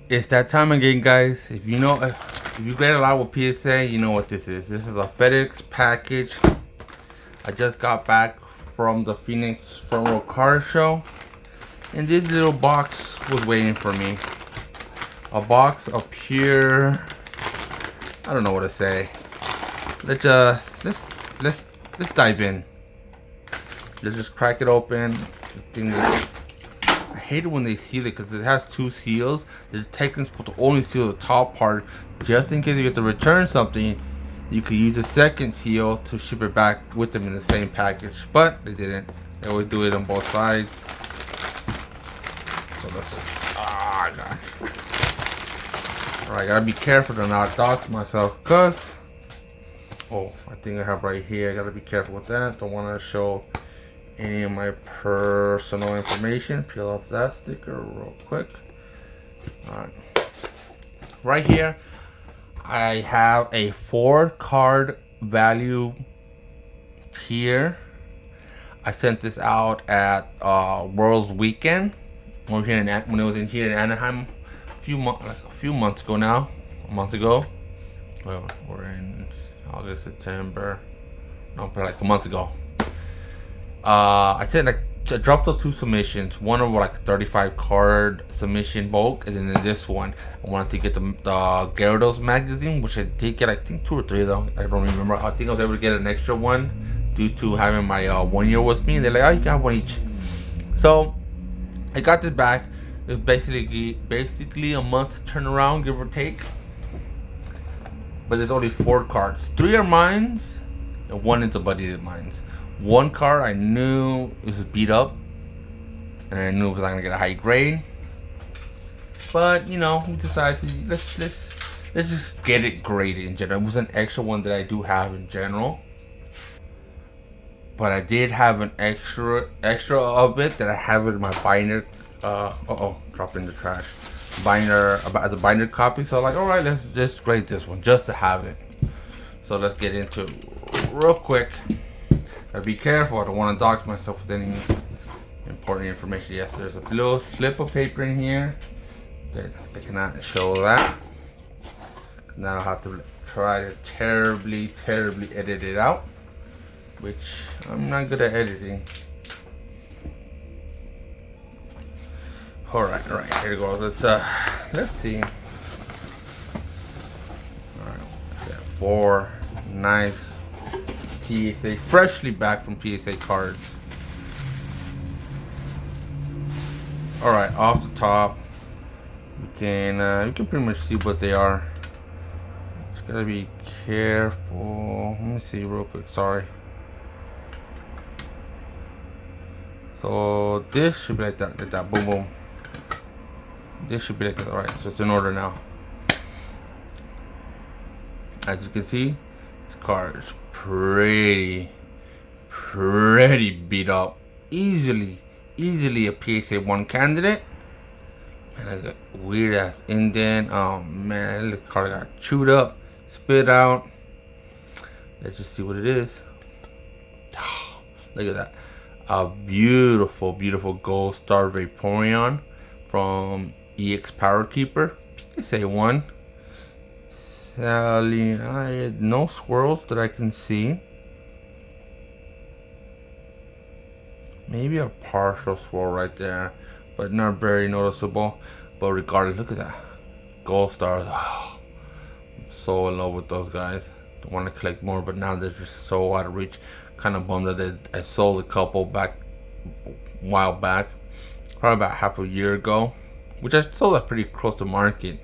It's that time again, guys. If you get a lot with PSA, you know what this is. This is a FedEx package. I just got back from the Phoenix Front Row Car Show, and this little box was waiting for me. A box of pure, I don't know what to say. Let's dive in. Let's just crack it open. I hate it when they seal it because it has two seals. They're technically supposed to only seal the top part, just in case you get to return something. You could use the second seal to ship it back with them in the same package, but they didn't. They always do it on both sides. So that's it. Ah, gosh. Alright, gotta be careful to not dox myself, cause I think I have right here. I gotta be careful with that. Don't want to show any of my personal information. Peel off that sticker real quick. Alright. Right here, I have a 4-card value tier. I sent this out at World's Weekend when it was in here in Anaheim a few months ago now. A month ago. Well, we're in August, September. No, but like a month ago. I dropped the 2 submissions. One of like 35 card submission bulk, and then this one I wanted to get the Gyarados magazine, which I did get. I think 2 or 3 though. I don't remember. I think I was able to get an extra one due to having my 1 year with me. And they're like, oh, you got one each. So I got this back. It's basically a month turnaround, give or take. But there's only 4 cards. 3 are mines, and 1 is a buddy of mine's. 1 card I knew was beat up, and I knew it was not gonna get a high grade. But we decided to let's just get it graded in general. It was an extra one that I do have in general, but I did have an extra of it that I have in my binder. Drop in the trash. Binder as a binder copy. So like, all right, let's just grade this one just to have it. So let's get into it real quick. Gotta be careful. I don't want to dox myself with any important information. Yes, there's a little slip of paper in here that I cannot show that. Now I'll have to try to terribly edit it out, which I'm not good at editing. All right, here we go. Let's see. All right, 4 nice PSA, freshly back from PSA cards. All right, off the top, you can pretty much see what they are. Just gotta be careful. Let me see real quick. Sorry. So this should be like that, boom boom. This should be like that. All right, so it's in order now. As you can see, this card is pretty beat up. Easily a PSA 1 candidate. Man, that's a weird ass indent. Oh man, the card got chewed up, spit out. Let's just see what it is. Look at that. A beautiful Gold Star Vaporeon from EX Power Keeper. PSA 1. Sadly, I had no swirls that I can see. Maybe a partial swirl right there, but not very noticeable. But regardless, look at that. Gold Stars. Oh, I'm so in love with those guys. I want to collect more, but now they're just so out of reach. Kind of bummed that I sold a couple a while back, probably about half a year ago, which I sold at pretty close to market.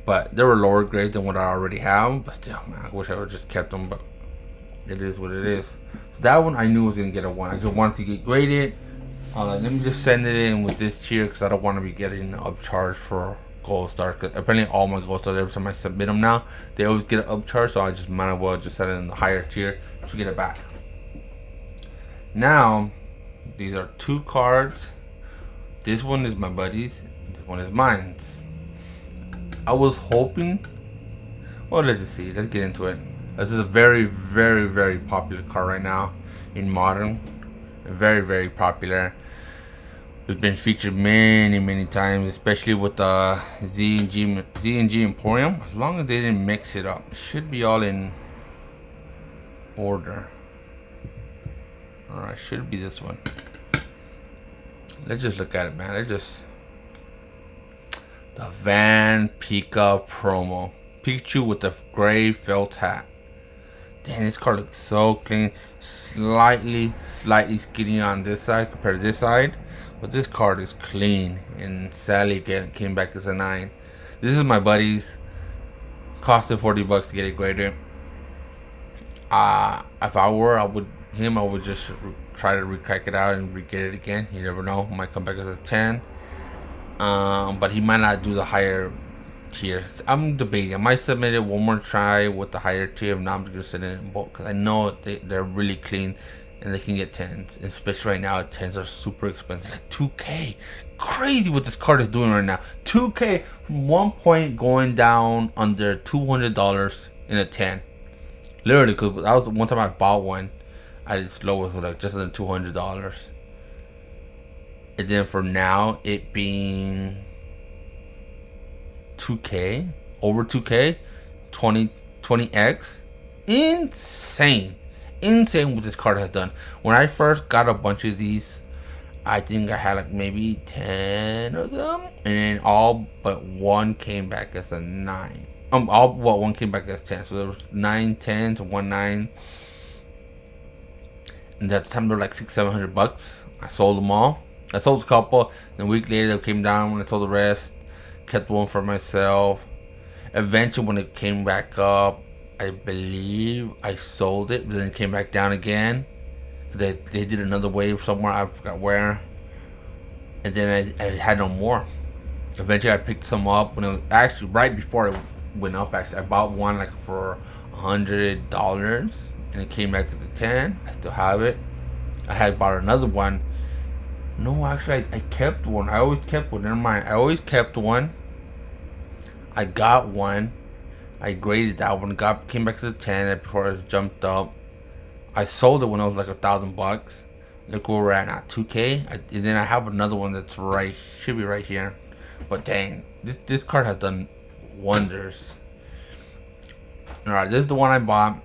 But they were lower grades than what I already have. But still, man, I wish I would have just kept them. But it is what it is. So that one I knew was gonna get a 1. I just wanted to get graded. Let me just send it in with this tier because I don't want to be getting upcharged for Gold Star. Because apparently all my Gold Stars, every time I submit them now, they always get an upcharge. So I just might as well just set it in the higher tier to get it back. Now, these are 2 cards. This one is my buddy's. This one is mine. I was hoping. Well, let's just see. Let's get into it. This is a very popular card right now in Modern. Very popular. It's been featured many times, especially with the Z&G Emporium. As long as they didn't mix it up, it should be all in order. Alright, should be this one. Let's just look at it, man. The Van Pika promo. Pikachu with the gray felt hat. Damn, this card looks so clean. Slightly skinny on this side compared to this side. But this card is clean. And sadly came back as a 9. This is my buddy's. Costed $40 to get it graded. If I would just try to re-crack it out and re-get it again. You never know. Might come back as a 10. But he might not do the higher tiers. I'm debating. I might submit it one more try with the higher tier. If not, I'm just gonna send it in bulk because I know they're really clean and they can get 10s. Especially right now, 10s are super expensive. Like 2K, crazy what this card is doing right now. 2K from one point going down under $200 in a 10. Literally, because that was the one time I bought one. I did slow with like just under $200. And then for now, it being 2K, over 2K, 20x, insane what this card has done. When I first got a bunch of these, I think I had like maybe 10 of them, and then all but one came back as a 9. One came back as 10. So there was 9 10s, 1 9, and at the time they were like $600-700. I sold them all. I sold a couple, and a week later they came down when I sold the rest. Kept one for myself. Eventually when it came back up, I believe I sold it, but then it came back down again. They did another wave somewhere, I forgot where. And then I had no more. Eventually I picked some up when it was actually right before it went up. Actually, I bought one like for $100 and it came back as a 10. I still have it. I had bought another one. No, actually, I kept one. I always kept one. Never mind. I always kept one. I got one. I graded that one. Came back to the 10 before it jumped up. I sold it when it was like $1,000. Look where we're at now, 2K. And then I have another one that's should be right here. But dang, this card has done wonders. All right, this is the one I bought.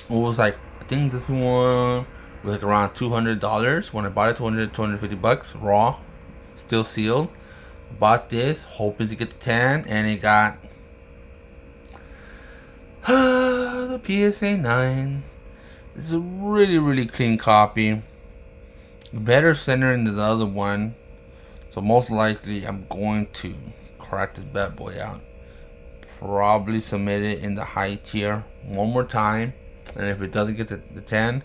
It was like, I think this one was like around $200 when I bought it. $250 raw, still sealed. Bought this hoping to get the 10, and it got the PSA 9. It's a really clean copy, better centering than the other one. So most likely I'm going to crack this bad boy out, probably submit it in the high tier one more time, and if it doesn't get the 10,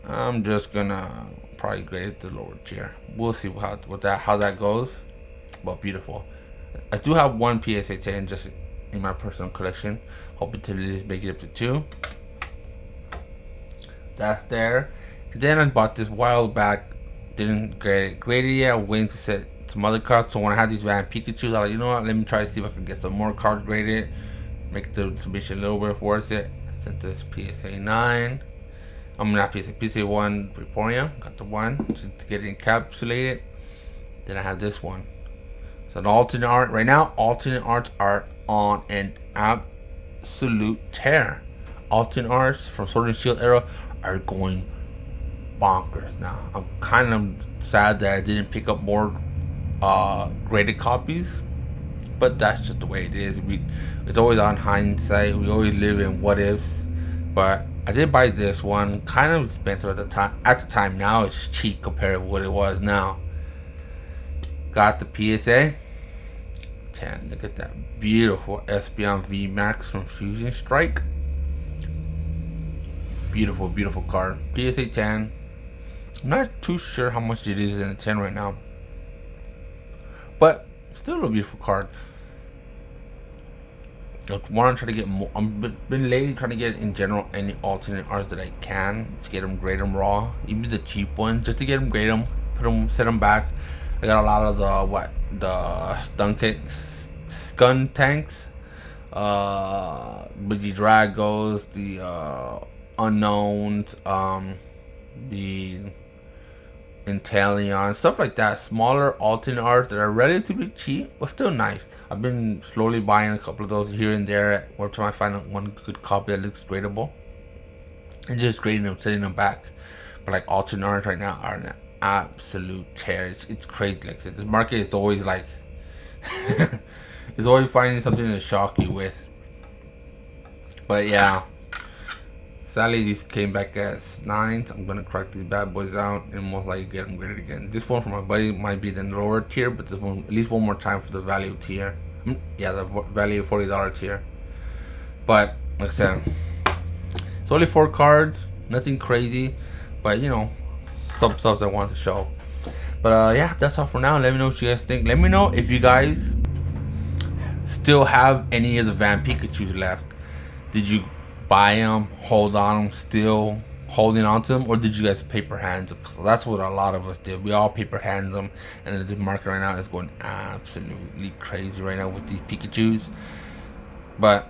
I'm just gonna probably grade it to the lower tier. We'll see how that goes. But beautiful. I do have one PSA 10 just in my personal collection, hoping to at least make it up to 2. That's there. And then I bought this while back, didn't grade it yet. I'm waiting to set some other cards. So when I had these Van Pikachu, I was like, you know what, let me try to see if I can get some more cards graded, make the submission a little bit worth it. I sent this PSA 9. I'm not PSA 1 Vaporeon. Got the one just to get it encapsulated. Then I have this one. So the alternate art right now, alternate arts are on an absolute tear. Alternate arts from Sword and Shield era are going bonkers now. I'm kind of sad that I didn't pick up more graded copies, but that's just the way it is. It's always on hindsight. We always live in what ifs. But I did buy this one, kind of expensive at the time. At the time, now it's cheap compared to what it was now. Got the PSA 10. Look at that beautiful Espeon VMAX from Fusion Strike. Beautiful card. PSA 10. I'm not too sure how much it is in a 10 right now, but still a beautiful card. I want to try to get more. I've been lately trying to get in general any alternate arts that I can to get them, grade them raw, even the cheap ones, just to get them, grade them, put them, set them back. I got a lot of the stun tanks, with the Dragos, the unknowns, the Inteleon, stuff like that. Smaller alternate art that are relatively cheap, but still nice. I've been slowly buying a couple of those here and there, or till I find one good copy that looks gradable, and just grading them, setting them back. But like alternate art right now are an absolute tear. It's crazy. Like I said, this market is always like, it's always finding something to shock you with. But yeah. Sadly, these came back as 9s. I'm gonna crack these bad boys out and most likely get them graded again. This one from my buddy might be the lower tier, but this one at least one more time for the value tier. Yeah, the value $40 tier. But like I said, it's only 4 cards, nothing crazy, but you know, some stuff I want to show. But yeah, that's all for now. Let me know what you guys think. Let me know if you guys still have any of the Van Pikachus left. Did you buy them, hold on them, still holding on to them, or did you guys paper hands them? That's what a lot of us did. We all paper hands them, and the market right now is going absolutely crazy right now with these Pikachus. But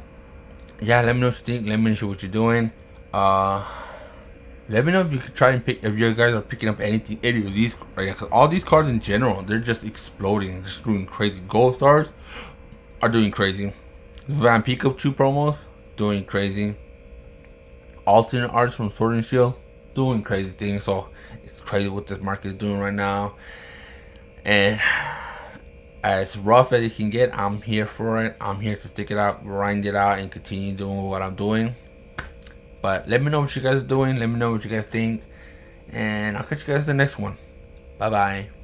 yeah, let me know what you think. Let me know what you're doing. Let me know if you could try and pick, if you guys are picking up any of these, right? Because all these cards in general, they're just exploding, just doing crazy. Gold stars are doing crazy. Van Pikachu promos doing crazy. Alternate arts from Sword and Shield doing crazy things. So it's crazy what this market is doing right now. And as rough as it can get, I'm here for it. I'm here to stick it out, grind it out, and continue doing what I'm doing. But let me know what you guys are doing. Let me know what you guys think. And I'll catch you guys in the next one. Bye bye.